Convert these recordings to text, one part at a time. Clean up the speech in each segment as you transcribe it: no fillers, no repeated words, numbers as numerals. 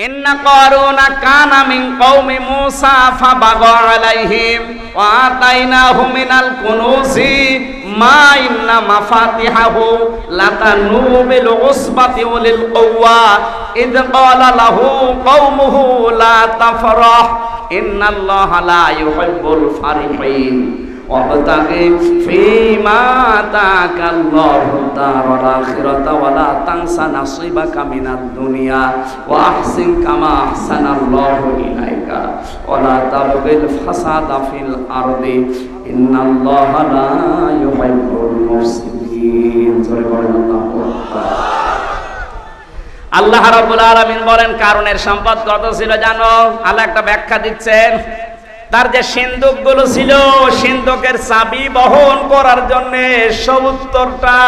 ইন্না কারুনা কানা মিন কওমি মূসা ফাবাগা আলাইহিম ওয়া আতাইনাহু মিনাল কুনুজি মা ইন্না মাফাতিহাহু লাতানু বিল উসবাতি ওয়ালিল কুওয়া ইয ক্বালা লাহু কওমুহু লা তাফরাহ ইন্নাল্লাহা লা ইউহিব্বুল ফারিহিন ওয়াবতাগি ফীমা আতাকাল্লাহু দারাল আখিরাতা ওয়া লা তানসা নাসিবাকা মিনাদ দুনিয়া ওয়া আহসিন কামা আহসানাল্লাহু ইলাইকা ওয়া লা তাবগিল ফাসাদা ফিল আরদি ইন্নাল্লাহা লা ইউহিব্বুল মুফসিদিন। জোরে বলেন আল্লাহু আকবার। আল্লাহ রাব্বুল আলামিন বলেন কারুনের সম্পদ কত ছিল জানো? আল্লাহ একটা ব্যাখ্যা দিচ্ছেন। তার যে সিন্ধুকগুলো ছিল, সিন্ধুকের চাবি বহন করার জন্য ৭০টা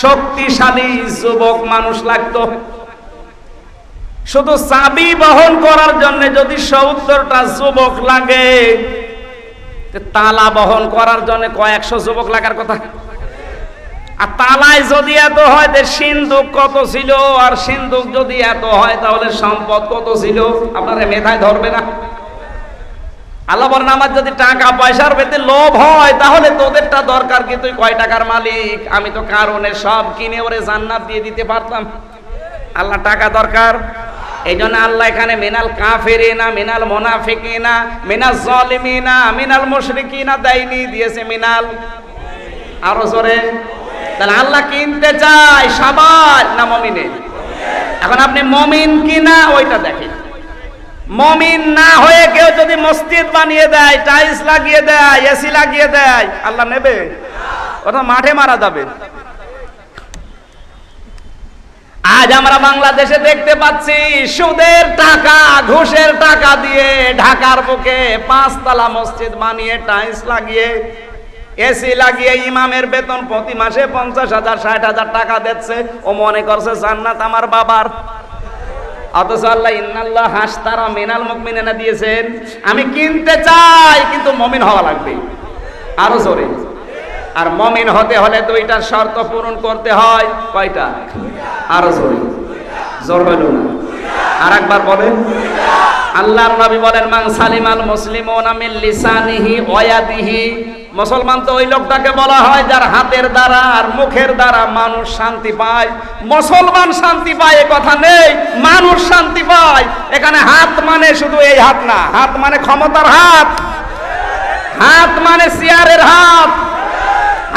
শক্তিশালী যুবক মানুষ লাগতো। শুধু চাবি বহন করার জন্য যদি ৭০টা যুবক লাগে, তালা বহন করার জন্য কয়েকশো যুবক লাগার কথা। আর তালায় যদি এত হয়, সিন্ধুক কত ছিল? আর সিন্ধুক যদি এত হয়, তাহলে সম্পদ কত ছিল? আপনারা মেধায় ধরবে না? আল্লাহ বলেন আমার যদি টাকা পয়সার পেতে লোভ হয়, তাহলে তোদেরটা দরকার কি? তুই কয় টাকার মালিক? আমি তো কারণে সব কিনে ওরে জান্নাত দিয়ে দিতে পারতাম। আল্লাহ টাকা দরকার, এই জন্য আল্লাহ এখানে মিনাল কাফিরিনা, মিনাল মুনাফিকিনা, মিনাল জালিমিনা, মিনাল মুশরিকিনা দেয়নি, দিয়েছে মিনাল। আরো জোরে। তাহলে আল্লাহ কিনতে চায় সবাই না মুমিনে? এখন আপনি মুমিন কিনা ওইটা দেখেন। মুমিন না হয়ে কেউ যদি মসজিদ বানিয়ে দেয়, টাইলস লাগিয়ে দেয়, এসি লাগিয়ে দেয়, আল্লাহ নেবে? ওটা মাঠে মারা যাবে। আজ আমরা বাংলাদেশে দেখতে পাচ্ছি সুদের টাকা, ঘুষের টাকা দিয়ে ঢাকার বুকে ৫ তলা মসজিদ বানিয়ে, টাইলস লাগিয়ে, এসি লাগিয়ে, ইমামের বেতন প্রতি মাসে ৫০,০০০ ৬০,০০০ টাকা দিচ্ছে। ও মনে করছে জান্নাত আমার বাবার। অথচ আল্লাহ ইন্নাল্লাহ হাসতারা মিনাল মুমিনিনা দিয়েছেন। আমি কিনতে চাই, কিন্তু মুমিন হওয়া লাগবে। আরো জোরে। আর মুমিন হতে হলে ২টা শর্ত পূরণ করতে হয়। কয়টা? আরো জোরে। জোর হইল না? আর একবার বলেন। আল্লাহর নবী বলেন মান সালিমাল মুসলিমুনা মিন লিসানিহি ওয়া ইয়াদিহি। মুসলমান তো ওই লোকটাকে বলা হয় যার হাতের দ্বারা আর মুখের দ্বারা মানুষ শান্তি পায়। মুসলমান শান্তি পায় এ কথা নেই, মানুষ শান্তি পায়। এখানে হাত মানে শুধু এই হাত না, হাত মানে ক্ষমতার হাত, হাত মানে চেয়ারের হাত,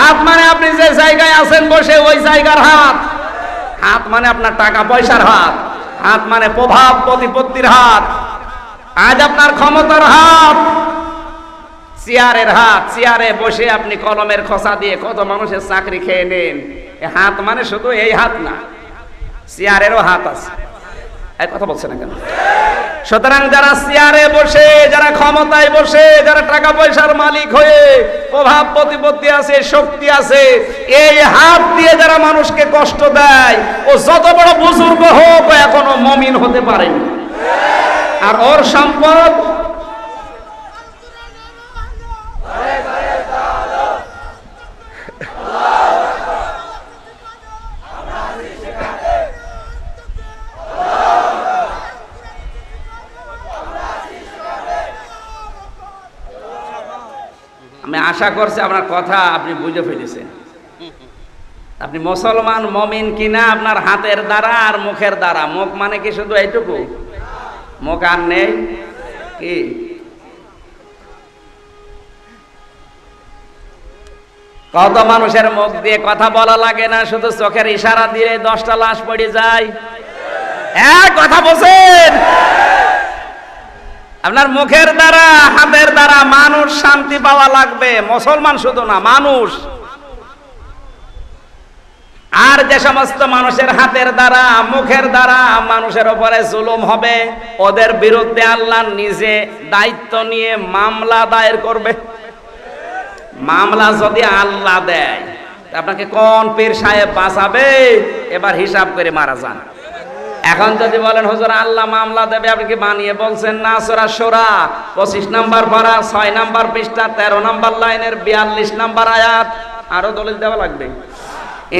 হাত মানে আপনি যে জায়গায় আছেন বসে ওই জায়গার হাত, হাত মানে আপনার টাকা পয়সার হাত, হাত মানে প্রভাব প্রতিপত্তির হাত। আজ আপনার ক্ষমতার হাত, চেয়ারের হাত, চেয়ারে বসে আপনি কলমের খোসা দিয়ে কত মানুষের চাকরি খেয়ে নেন। হাত মানে শুধু এই হাত না, চেয়ারেরও হাত আছে। এই কথা বলছে না কেন? সুতরাং যারা চেয়ারে বসে, যারা ক্ষমতায় বসে, যারা টাকা পয়সার মালিক হয়ে প্রভাব প্রতিপত্তি আছে, শক্তি আছে, এই হাত দিয়ে যারা মানুষকে কষ্ট দেয়, ও যত বড় বুজুর্গ হোক, ও এখনো মুমিন হতে পারেনি। আর ওর সম্পদ আমি আশা করছি আপনার কথা আপনি বুঝে ফেলেছেন। আপনি মুসলমান মুমিন কিনা আপনার হাতের দ্বারা আর মুখের দ্বারা। মুখ মানে কি শুধু এইটুকু? মুখ আর নেই কি? কত মানুষের মুখ দিয়ে কথা বলা লাগে না, শুধু চোখের ইশারা দিয়ে 10টা লাশ পড়ে যায়। কথা বলছেন? আপনার মুখের দ্বারা, হাতের দ্বারা মানুষ শান্তি পাওয়া লাগবে। মুসলমান শুধু না, মানুষ। আর যে সমস্ত মানুষের হাতের দ্বারা, মুখের দ্বারা মানুষের উপরে জুলুম হবে, ওদের বিরুদ্ধে আল্লাহ নিজে দায়িত্ব নিয়ে মামলা দায়ের করবে। মামলা যদি আল্লাহ দেয়, আপনাকে কোন পীর সাহেব বাঁচাবে? এবার হিসাব করে মারা যান। এখন যদি বলেন হুজুর আল্লাহ মামলা দেবে, আপনি কি বানিয়ে বলছেন? না, সূরা শূরা 25 নম্বর পারা 6 নম্বর পৃষ্ঠা 13 নম্বর লাইনের 42 নম্বর আয়াত। আরো দলিল দেওয়া লাগবে।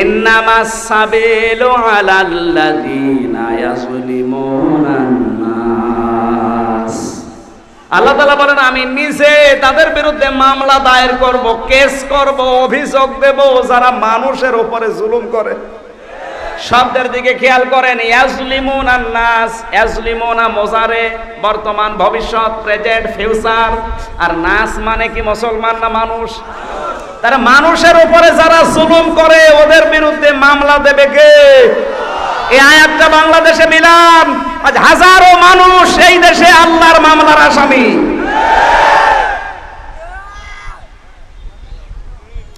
ইন্নামাস সাবিলু আলাল্লাযীনা ইয়াযলিমুনান আল্লাহ তাআলা বলেন আমি নিজে তাদের বিরুদ্ধে মামলা দায়ের করব, কেস করব, অভিযোগ দেব যারা মানুষের উপরে জুলুম করে। শব্দের দিকে খেয়াল করেন, ইয়াজলিমুনা নাস, ইয়াজলিমুনা মোজারে বর্তমান, ভবিষ্যৎ, প্রেজেন্ট, ফিউচার। আর নাস মানে কি মুসলমান না মানুষ? তারা মানুষের উপরে যারা জুলুম করে ওদের বিরুদ্ধে মামলা দেবে কে? এই আয়াতটা বাংলাদেশে মিলান, আজ হাজারো মানুষ এই দেশে আল্লাহর মামলার আসামি।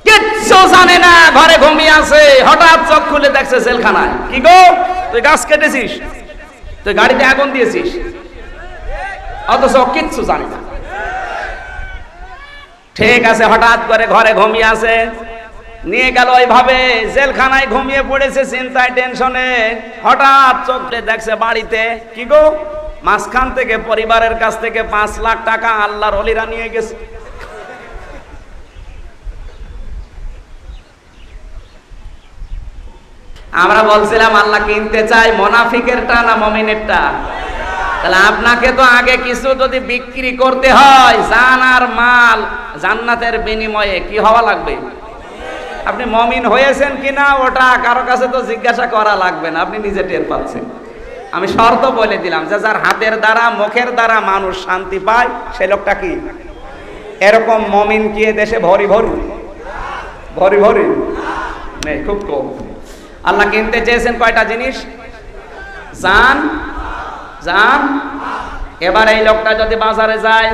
কিচ্ছু জানে না, ঘরে ঘুমিয়ে আছে, হঠাৎ চোখ খুলে দেখছে জেলখানায়। কি গো, তুই গাছ কেটেছিস, তুই গাড়িতে আগুন দিয়েছিস, অথচ কিচ্ছু জানে না। ঠিক আছে, হঠাৎ করে ঘরে ঘুমিয়ে আছে, নিয়ে গেল ওইভাবে জেলখানায়, ঘুমিয়ে পড়েছে চিন্তায়, টেনশনে। হঠাৎ চোখে দেখছে বাড়িতে, কি গো, মাঝখান থেকে পরিবারের কাছ থেকে 5 লাখ টাকা আল্লাহর ওলিরা নিয়ে গেছে। আমরা বলছিলাম আল্লাহ কিনতে চাই মুনাফিকেরটা না মুমিনেরটা? তাহলে আপনাকে তো আগে কিছু যদি বিক্রি করতে হয়, জান আর মাল, জান্নাতের বিনিময়ে কি হওয়া লাগবে? আপনি মুমিন হয়েছেন কিনা ওটা কারো কাছে তো জিজ্ঞাসা করা লাগবে না, আপনি নিজে টের পাচ্ছেন। আমি শর্ত বলে দিলাম যে যার হাতের দ্বারা, মুখের দ্বারা মানুষ শান্তি পায়, সে লোকটা কি? এরকম মুমিন কি দেশে ভরি ভরি ভরি ভরি নেই, খুব কম। আল্লাহ কিনতে চেয়েছেন কয়টা জিনিস? জান, জান। এবার এই লোকটা যদি বাজারে যায়,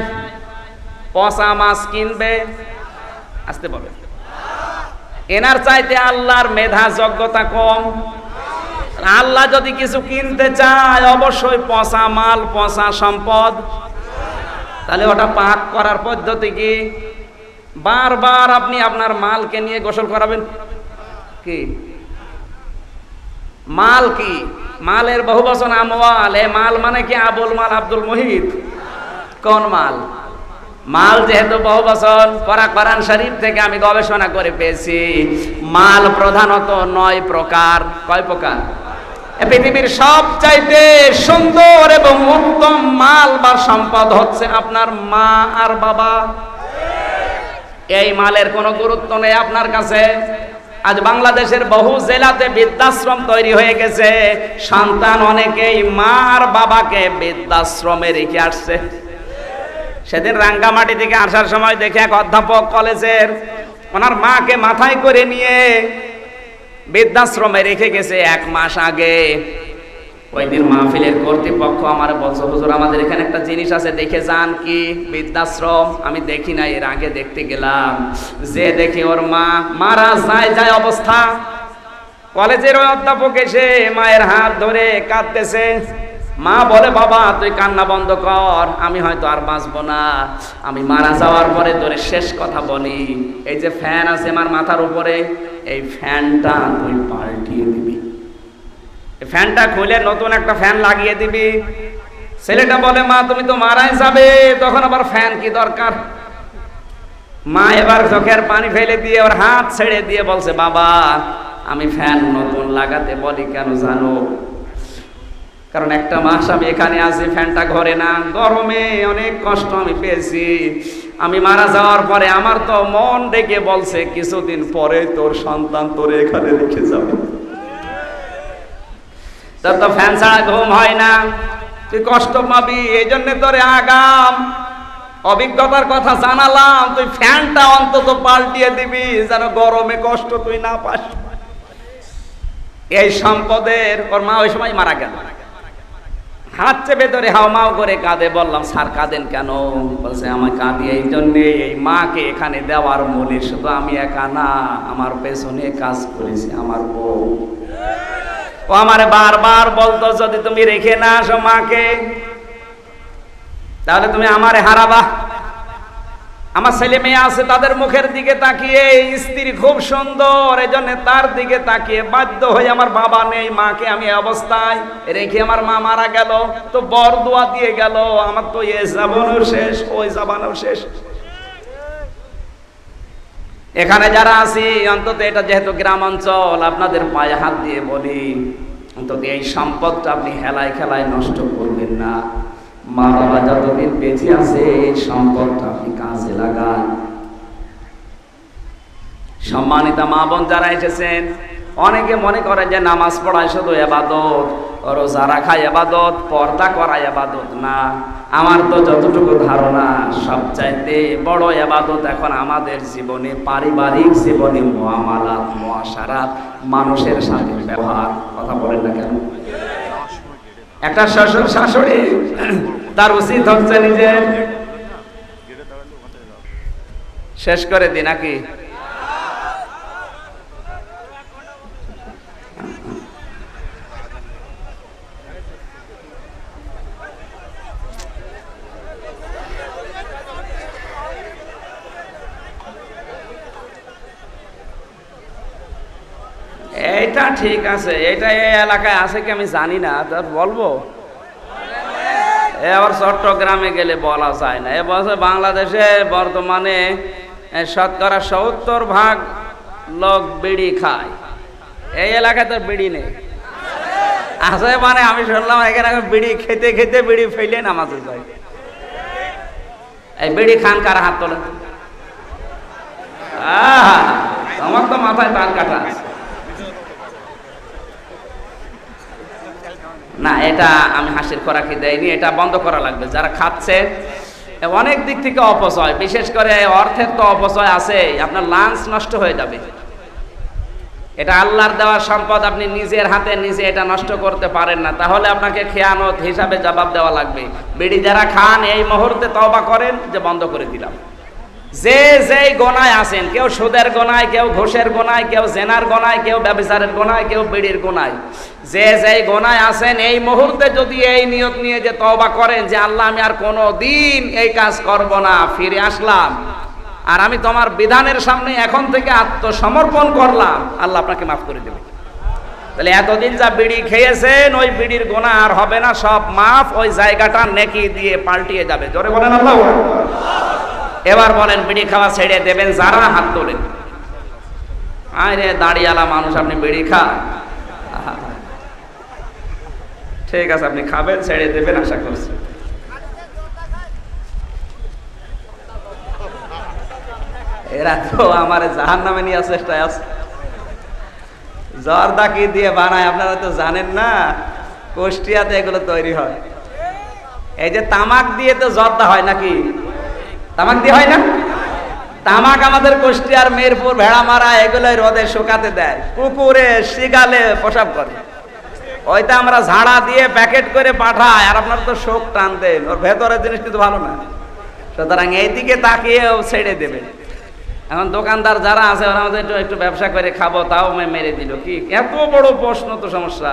পচা মাছ কিনবে, আসতে বলে, এনার চাইতে আল্লাহর মেধা যোগ্যতা কম। আল্লাহ যদি কিছু কিনতে চায়, অবশ্যই পচা মাল, পচা সম্পদ। তাহলে ওটা পাক করার পদ্ধতি কি? বারবার আপনি আপনার মালকে নিয়ে গোসল করাবেন কি? মাল কি? মালের বহুবচন আমওয়াল। এ মাল মানে কি আবুল মাল, আব্দুল মুহিত? কোন মাল? মাল যেহেতু বহুবচন, কোরআন শরীফ থেকে আমি গবেষণা করে পেয়েছি, মাল প্রধানত 9 প্রকার। কয় প্রকার? পৃথিবীর সবচাইতে সুন্দর এবং উত্তম মাল বা সম্পদ হচ্ছে আপনার মা আর বাবা। এই মালের কোনো গুরুত্ব নেই আপনার কাছে। আজ বাংলাদেশের বহু জেলাতে বৃদ্ধাশ্রম তৈরি হয়ে গেছে, সন্তান অনেকেই মা আর বাবাকে বৃদ্ধাশ্রমে রেখে আসছে। সেদিন রাঙ্গামাটি থেকে আসার সময় দেখে এক অধ্যাপক কলেজের, ওনার মাকে মাথায় করে নিয়ে বৃদ্ধাশ্রমে রেখে গেছে 1 মাস আগে। ওই দিন মাহফিলের কর্তৃপক্ষ আমার বলছে, হুজুর আমাদের এখানে একটা জিনিস আছে, দেখে যান। কি? বৃদ্ধাশ্রম। আমি দেখি না, এর আগে দেখতে গেলাম, যে দেখি ওর মা মারা যায় অবস্থা। কলেজের ওই অধ্যাপক এসে মায়ের হাত ধরে কাঁদতেছে। মা বলে, বাবা তুই কান্না বন্ধ কর, আমি হয়তো আর বাঁচবো না, আমি মারা যাওয়ার পরে তোরে শেষ কথা বলি, এই যে ফ্যান আছে আমার মাথার উপরে, এই ফ্যানটা তুই পাল্টিয়ে দিবি, ফ্যানটা খুলে নতুন একটা ফ্যান লাগিয়ে দিবি। ছেলেটা বলে, মা তুমি তো মারাই যাবে, তখন আবার ফ্যান কি দরকার? মা এবার চোখের পানি ফেলে দিয়ে ওর হাত ছেড়ে দিয়ে বলছে, বাবা আমি ফ্যান নতুন লাগাতে বলি কেন জানো? কারণ 1 মাস আমি এখানে আছি, ফ্যানটা ঘরে না, গরমে অনেক কষ্ট আমি পেয়েছি। আমি মারা যাওয়ার পরে আমার তো মন ডেকে বলছে, কিছুদিন পরে তোর সন্তান তোরে এখানে রেখে যাবে, তোর তো ফ্যান ছাড়া ঘুম হয় না, তুই কষ্ট পাবি, এই জন্য তোরে আগাম অভিজ্ঞতার কথা জানালাম, তুই ফ্যানটা অন্তত পাল্টিয়ে দিবি যেন গরমে কষ্ট তুই না পাস। এই সম্পদের ওর মা ওই সময় মারা গেল, হাত চেপে ধরে হাওমাও করে কাঁদে। বললাম, স্যার কাঁদেন কেন? বলছে, আমার কাঁদি এই জন্যে, এই মাকে এখানে দেওয়ার মূলে শুধু আমি একা না, আমার পেছনে কাজ করেছে আমার বউ। ও আমার বারবার বলতো, যদি তুমি রেখে না আসো মাকে, তাহলে তুমি আমারে হারাবা। আমার ছেলে মেয়ে আছে, তাদের মুখের দিকে তাকিয়ে, স্ত্রী খুব সুন্দর, এই জন্য তার দিকে তাকিয়ে বাধ্য হয়ে আমার বাবা নেই, মাকে আমি অবস্থায় রেখে আমার মা মারা গেল, তো বর দোয়া দিয়ে গেল, আমার তো এ জীবনও শেষ, ওই জীবনও শেষ। এখানে যারা আছি, অন্তত এটা যেহেতু গ্রাম অঞ্চল, আপনাদের পায়ে হাত দিয়ে বলি, অন্তত এই সম্পদটা আপনি হেলায় খেলায় নষ্ট করবেন না। মা বাবা যতদিন বেঁচে আছে এই সম্পদটা আপনি কাজে লাগান। সম্মানিত মা বোন যারা এসেছেন, অনেকে মনে করে যে নামাজ পড়া শুধু ইবাদত, রোজা রাখা ইবাদত, পর্দা করা ইবাদত না। আমার তো যতটুকু ধারণা সবচাইতে বড় ইবাদত এখন আমাদের জীবনে, পারিবারিক জীবনে মুআমালাত, মুআশারাত, মানুষের সাথে ব্যবহার। কথা বলেন না কেন? একটা শ্বশুর শাশুড়ি তার উচিত হচ্ছে নিজের শেষ করে দি নাকি? এইটা ঠিক আছে, এটা এই এলাকায় আছে কি আমি জানি না, তার বলবো। আবার চট্টগ্রামে গেলে বলা যায় না। এবছর বাংলাদেশে বর্তমানে শতকরা ৭০% লোক বিড়ি খায়। এই এলাকায় তো বিড়ি নেই, আছে মানে আমি শুনলাম এখানে বিড়ি খেতে খেতে বিড়ি ফেলে নামাজে যায়। এই বিড়ি খান কার? হাত তোলেন। আমার তো মাথায় তার কাটা আছে না, এটা আমি হাসির খোরাকি দেয়নি, এটা বন্ধ করা লাগবে। যারা খাচ্ছে অনেক দিক থেকে অপচয়, বিশেষ করে অর্থের তো অপচয় আছে। আপনার লাঞ্চ নষ্ট হয়ে যাবে, এটা আল্লাহর দেওয়া সম্পদ, আপনি নিজের হাতে নিজে এটা নষ্ট করতে পারেন না, তাহলে আপনাকে খেয়ানত হিসাবে জবাব দেওয়া লাগবে। বিড়ি যারা খান এই মুহূর্তে তওবা করেন যে বন্ধ করে দিলাম। যে যেই গোনায় আছেন, কেউ সুদের গোনায়, কেউ ঘুষের গোনায়, কেউ জেনার গোনায়, কেউ ব্যভিচারের গোনায়, কেউ বিড়ির গোনায়, যে যেই গোনায় আছেন এই মুহূর্তে যদি এই নিয়ত নিয়ে যে তওবা করেন যে আল্লাহ আমি আর কোনো দিন এই কাজ করব না, ফিরে আসলাম আর আমি তোমার বিধানের সামনে এখন থেকে আত্মসমর্পণ করলাম, আল্লাহ আপনাকে মাফ করে দেবে। তাহলে এতদিন যা বিড়ি খেয়েছেন ওই বিড়ির গোনা আর হবে না, সব মাফ, ওই জায়গাটা নেকি দিয়ে পাল্টিয়ে যাবে। জোরে বলেন আল্লাহু আকবার। এবার বলেন বিড়ি খাওয়া ছেড়ে দেবেন যারা? হাত তোলেন। আরে দাড়িওয়ালা মানুষ, আপনি বিড়ি খান? ঠিক আছে, আপনি খাবেন, ছেড়ে দেবেন আশা করছি। এরা তো আমার জাহান্নামে নিয়ে চেষ্টায় আছে। জর্দা কি দিয়ে বানায় আপনারা তো জানেন না, কুষ্টিয়াতে এগুলো তৈরি হয়। এই যে তামাক দিয়ে তো জর্দা হয় নাকি? তামাক দিয়ে হয় না? তামাক আমাদের কুষ্টিয়ার, মিরপুর, ভেড়ামারা এগুলোই রোদে শুকাতে দেয়, পুকুরে শিগালে প্রসাব করে। ওইটা আমরা ঝাড়া দিয়ে প্যাকেট করে পাঠাই, আর আপনার তো শোক টান দেন, ওর ভেতরের জিনিস কিন্তু ভালো না। সুতরাং এইদিকে তাকিয়েও ছেড়ে দেবেন। এখন দোকানদার যারা আছে ওরা আমাদের একটু ব্যবসা করে খাবো, তাও মেরে দিল। কি এত বড় প্রশ্ন, তো সমস্যা।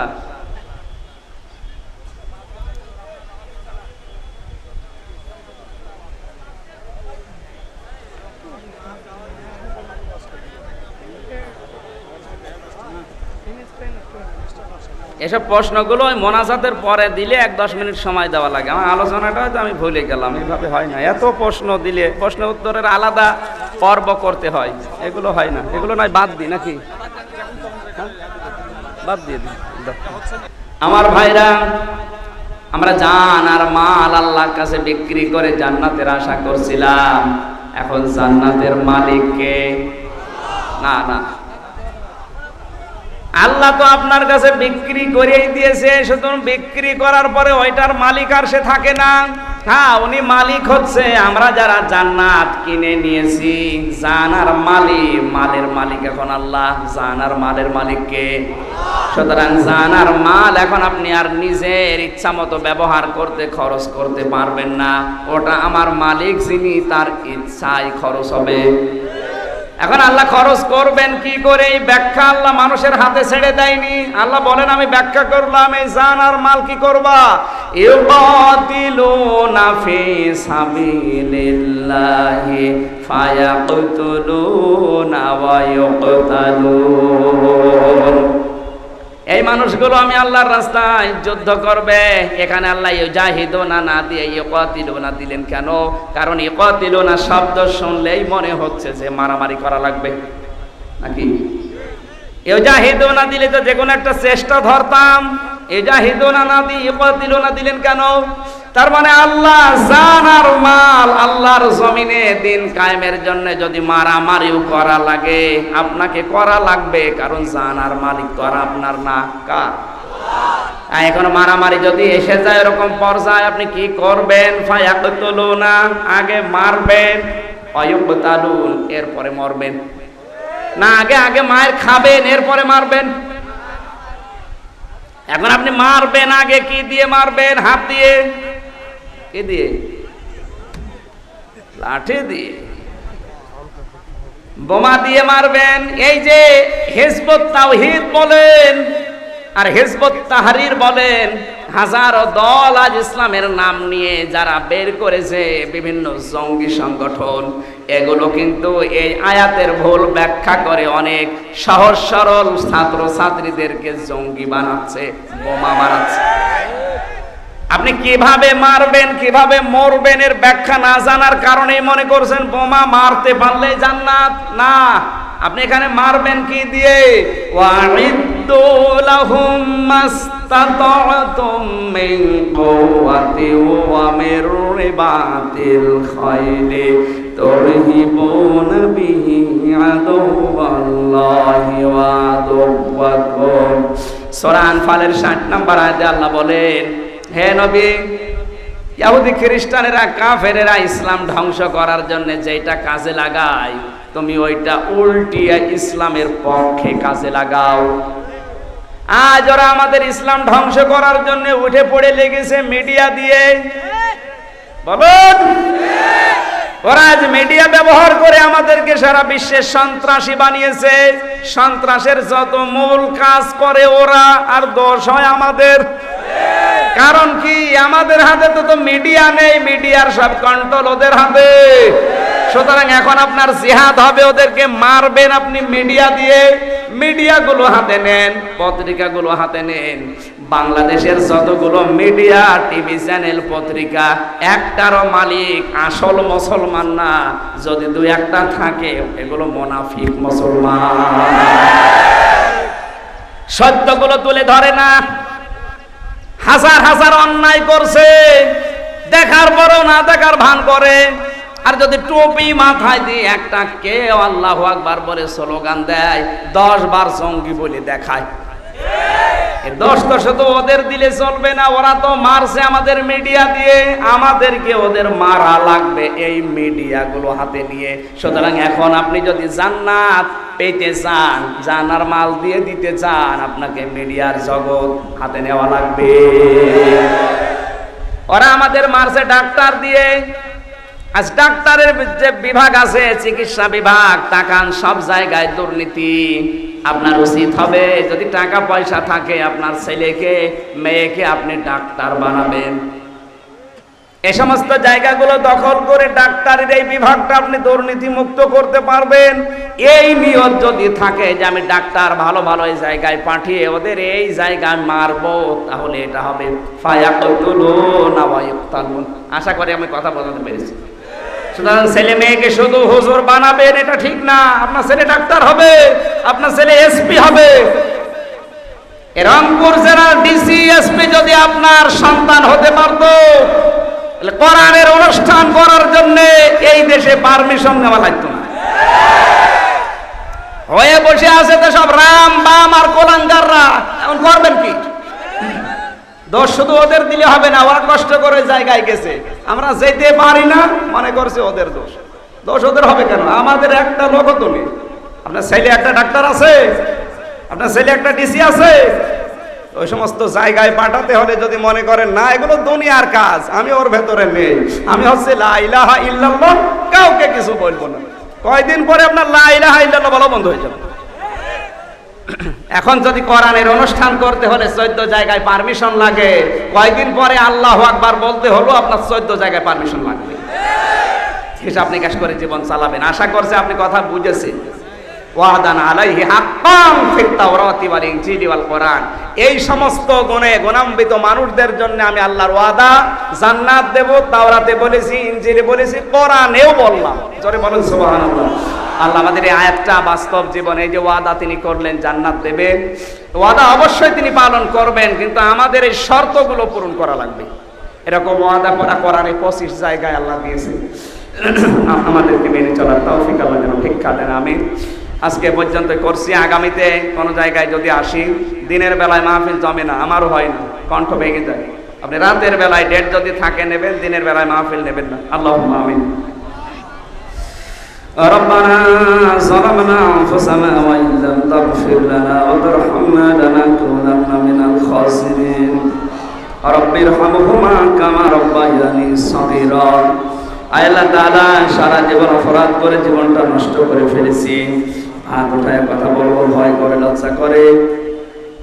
এসব প্রশ্নগুলো ওই মোনাজাতের পরে দিলে ১-১০ মিনিট সময় দেওয়া লাগে। আমার আলোচনাটা হয়তো আমি ভুলে গেলাম, এইভাবে হয় না। এত প্রশ্ন দিলে প্রশ্ন উত্তরের আলাদা পর্ব করতে হয়, এগুলো হয় না। এগুলো নয় বাদ দিই নাকি? বাদ দিয়ে দিই। আমার ভাইরা, আমরা জান আর মাল আল্লাহর কাছে বিক্রি করে জান্নাতের আশা করছিলাম। এখন জান্নাতের মালিক কে? না না, আল্লাহ তো আপনার কাছে বিক্রি করেই দিয়েছে। সুতরাং বিক্রি করার পরে ওইটার মালিক আর সে থাকে না। হ্যাঁ, উনি মালিক হচ্ছে আমরা যারা জান্নাত কিনে নিয়েছি। জানার মালিক, মালের মালিক এখন আল্লাহ। জানার মালের মালিক কে? সুতরাং জানার মাল এখন আপনি আর নিজের ইচ্ছা মতো ব্যবহার করতে, খরচ করতে পারবেন না। ওটা আমার মালিক যিনি, তার ইচ্ছায় খরচ হবে। এখন আল্লাহ খরচ করবেন কি করে, এই ব্যাখ্যা আল্লাহ মানুষের হাতে ছেড়ে দেয়নি। আল্লাহ বলেন আমি ব্যাখ্যা করলাম, এই জান আর মাল কি করবা? ইউকাতিলুনা ফি সাবিলিল্লাহি ফায়াকতুলুনা ওয়া ইউকতালুন। এই মানুষগুলো আমি আল্লাহর রাস্তায় যুদ্ধ করবে। এখানে আল্লাহ ইউজাহিদুনা না দিয়ে ইউকাতিলুনা দিলেন কেন? কারণ ইউকাতিলুনা শব্দ শুনলেই মনে হচ্ছে যে মারামারি করা লাগবে নাকি? ইউজাহিদুনা দিলে তো যে কোনো একটা চেষ্টা ধরতাম। ইউজাহিদুনা না দিয়ে ইউকাতিলুনা দিলেন কেন? তার মানে আল্লাহ জান আর মাল, আল্লাহর জমিনে দিন কায়েমের জন্য যদি মারামারিও করা লাগে, আপনাকে করা লাগবে, কারণ জান আর মালিক তো আর আপনার না, কার? এখন মারামারি যদি এসে যায় এরকম পর্যায়ে, আপনি কি করবেন? ফায়াকতুলুনা, আগে মারবেন, ফায়ুকতালুন, এরপরে মরবেন না? আগে মায়ের খাবেন, এরপরে মারবেন? এখন আপনি মারবেন আগে কি দিয়ে মারবেন? হাত দিয়ে? কি দিয়ে? লাঠি দিয়ে? বোমা দিয়ে মারবেন? এই যে হিজবুত তাওহীদ বলেন আর হিজবুত তাহরীর বলেন, হাজারো দল আজ ইসলামের নাম নিয়ে যারা বের করেছে বিভিন্ন জঙ্গি সংগঠন, এগুলো কিন্তু এই আয়াতের ভুল ব্যাখ্যা করে অনেক সহজ সরল ছাত্র ছাত্রীদেরকে জঙ্গি বানাচ্ছে, বোমা মারাচ্ছে। আপনি কিভাবে মারবেন, কিভাবে মরবেন এর ব্যাখ্যা না জানার কারণেই মনে করছেন বোমা মারতে পারলে জান্নাত। না, আপনি এখানে মারবেন কি দিয়ে? ওয়াইদ্দু লাহুম মাস্তাতা'তুম মিন কুওয়াতি ওয়া মির রিবাতিল খাইলি তুরহিবুনা বিহি আদুওয়াল্লাহি ওয়া আদুওয়াকুম। সূরা আনফালের 60 নম্বর আয়াতে আল্লাহ বলেন, হে নবী, ইহুদি খ্রিস্টানেরা কাফেরেরা ইসলাম ধ্বংস করার জন্য যেটা কাজে লাগায়, তুমি ওইটা উল্টিয়ে ইসলামের পক্ষে কাজে লাগাও। আজ ওরা আমাদের ইসলাম ধ্বংস করার জন্য উঠে পড়ে লেগেছে মিডিয়া দিয়ে, বলুন। ওরা আজ মিডিয়া ব্যবহার করে আমাদেরকে সারা বিশ্বের সন্ত্রাসী বানিয়েছে। সন্ত্রাসের যত মূল কাজ করে ওরা, আর দোষ হয় আমাদের। কারণ কি? আমাদের হাতে তো মিডিয়া নেই, মিডিয়ার সব কন্ট্রোল ওদের হাতে। সুতরাং এখন আপনার জিহাদ হবে, ওদেরকে মারবেন আপনি মিডিয়া দিয়ে। মিডিয়াগুলো হাতে নেন, পত্রিকাগুলো হাতে নেন। বাংলাদেশের যতগুলো মিডিয়া, টিভি চ্যানেল, পত্রিকা, একটারও মালিক আসল মুসলমান না। যদি দুই একটা থাকে, এগুলো মুনাফিক মুসলমান, সত্যগুলো তুলে ধরে না। হাজার হাজার অন্যায় করছে, দেখার পরও না দেখার ভান করে। আর যদি টুপি মাথায় দিয়ে একটা কেউ আল্লাহু আকবার বলে স্লোগান দেয়, 10 বার জঙ্গি বলে দেখায়, দোষ তো শুধু ওদের দিলে চলবে না। ওরা তো মারছে আমাদের মিডিয়া দিয়ে, আমাদেরকে ওদের মারা লাগবে এই মিডিয়াগুলো হাতে নিয়ে। সুতরাং এখন আপনি যদি জান্নাত পেতে চান, জানার মাল দিয়ে দিতে চান, আপনাকে মিডিয়ার জগৎ হাতে নেওয়া লাগবে। ওরা আমাদের মারছে ডাক্তার দিয়ে। আজ ডাক্তারের যে বিভাগ আছে, চিকিৎসা বিভাগ, তাকান সব জায়গায় দুর্নীতি। আপনার উচিত হবে, যদি টাকা পয়সা থাকে, আপনার ছেলেকে মেয়েকে আপনি ডাক্তার বানাবেন। এই সমস্ত জায়গাগুলো দখল করে ডাক্তারের এই বিভাগটা আপনি দুর্নীতি মুক্ত করতে পারবেন। এই নিয়ত যদি থাকে যে আমি ডাক্তার ভালো ভালো এই জায়গায় পাঠিয়ে ওদের এই জায়গায় মারবো, তাহলে এটা হবে ফায়াকুতুলুনা ওয়া ইয়ুকতালুন। আশা করি আমি কথা বলতে পেরেছি। সুতরাং ছেলে মেয়েকে শুধু হুজুর বানাবেন এটা ঠিক না। আপনার ছেলে ডাক্তার হবে, আপনার ছেলে এসপি হবে। রংপুর জেলার ডিসি এসপি যদি আপনার সন্তান হতে পারতো, তাহলে কোরআনের অনুষ্ঠান করার জন্য এই দেশে পারমিশন নেওয়া লাগতো না। হয়ে বসে আছে তো সব রাম বাম আর কোলাঙ্গাররা, এখন করবেন কি? দোষ শুধু ওদের দিলে হবে না, ওরা কষ্ট করে জায়গায় গেছে, আমরা যেতে পারি না, মনে করছে ওদের দোষ। দোষ ওদের হবে কেন? আমাদের একটা লোক তো নেই। আপনার ছেলে একটা ডাক্তার আছে, আপনার ছেলে একটা ডিসি আছে। ওই সমস্ত জায়গায় পাঠাতে হলে যদি মনে করেন না এগুলো দুনিয়ার কাজ, আমি ওর ভেতরে নেই, আমি হচ্ছে লা ইলাহা ইল্লাল্লাহ, কাউকে কিছু বলবো না, কয়দিন পরে আপনার লা ইলাহা ইল্লাল্লাহ বলা বন্ধ হয়ে যাবে। এখন যদি কোরআনের অনুষ্ঠান করতে হলে 14 জায়গায় পারমিশন লাগে, কয়দিন পরে আল্লাহু আকবার বলতে হলো আপনার 14 জায়গায় পারমিশন লাগবে। হিসাব নিকাশ করে জীবন চালাবেন। আশা করছে আপনি কথা বুঝেছেন। ওয়াদান আলাইহি হাক্কান ফিত তাওরাতি ওয়াল ইনজিলি ওয়াল কোরআন। এই সমস্ত গুণে গুণান্বিত মানুষদের জন্য আমি আল্লাহর ওয়াদা জান্নাত দেব। তাওরাতে বলেছি, ইনজিলে বলেছি, কোরআনেও বললাম। জোরে বলেন সুবহানাল্লাহ। আল্লাহ আমাদের এই আয়াতটা বাস্তব জীবনে, এই যে ওয়াদা তিনি করলেন জান্নাত দেবেন, ওয়াদা অবশ্যই তিনি পালন করবেন, কিন্তু আমাদের এই শর্তগুলো পূরণ করা লাগবে। এরকম ওয়াদা করা কোরআনে 25 জায়গায় আল্লাহ দিয়েছে। আমাদেরকে মেনে চলার তৌফিক আল্লাহ যেন ভিক্ষা দেন, আমিন। আজকে পর্যন্ত করছি, আগামীতে কোনো জায়গায় যদি আসি, দিনের বেলায় মাহফিল জমে না, আমারও হয় না, কণ্ঠ ভেঙে যায়। আপনি রাতের বেলায় ডেট যদি থাকে নেবেন, দিনের বেলায় মাহফিল নেবেন না। আল্লাহুম্মা আমিন। ربنا ظلمنا أنفسنا وإن لم تغفر لنا وترحمنا لنكونن من الخاسرين رب ارحمهما كما ربياني صغيرا। আল্লাহ তাআলা সারা জীবন অপরাধ করে জীবনটা নষ্ট করে ফেলেছি, হাত উঠায় কথা বলবো ভয় করে, লজ্জা করে।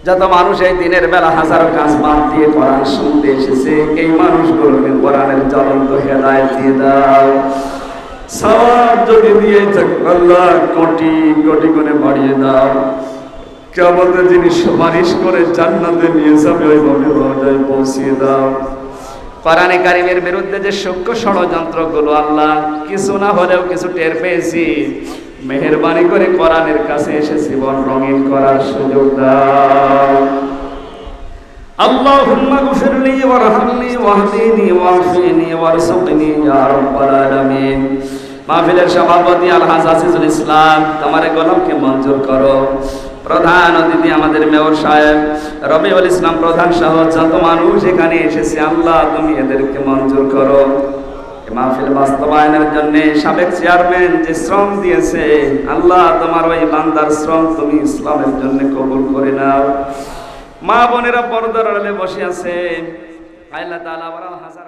যত মানুষ এই দিনের বেলা হাজারো কাজ বাদ দিয়ে কোরআন শুনতে এসেছে, এই মানুষগুলোকে কোরআনের জ্বলন্ত হেদায়েত দিয়ে দাও। সওয়াব যদি দিয়ে থাকো আল্লাহ কোটি কোটি গুণে বাড়িয়ে দাও। কিয়ামতের যিনি সুপারিশ করে জান্নাতে নিয়ে যাবে ওইভাবে দরজায় পৌঁছিয়ে দাও। কোরআনে কারিমের বিরুদ্ধে যে সূক্ষ্ম ষড়যন্ত্রগুলো আল্লাহ কিছু না হলেও কিছু টের পেয়েছি, মেহেরবানি করে কোরআনের কাছে এসে জীবন রঙিন করার সুযোগ দাও। আল্লাহুম্মা গফিরলি ওয়ারহামনি ওয়াহদিনি ওয়াফিনি ওয়ারযুকনি ইয়া রাব্বাল আলামিন। মাহফিলের সভাপতি আলহাজ আজিজুল ইসলাম, তোমার গোলামকে মঞ্জুর করো। প্রধান অতিথি আমাদের মেয়র সাহেব রবিউল ইসলাম প্রধান সহ যত মানুষ এখানে এসেছে, আল্লাহ তুমি এদেরকে মঞ্জুর করো। মাহফিল বাস্তবায়নের জন্য সাবেক চেয়ারম্যান যে শ্রম দিয়েছে, আল্লাহ তোমার ওই বান্দার শ্রম তুমি ইসলামের জন্য কবুল করে নাও। মা বোনেরা পর্দার আড়ালে বসে আছে, আল্লাহ তাআলা হাজার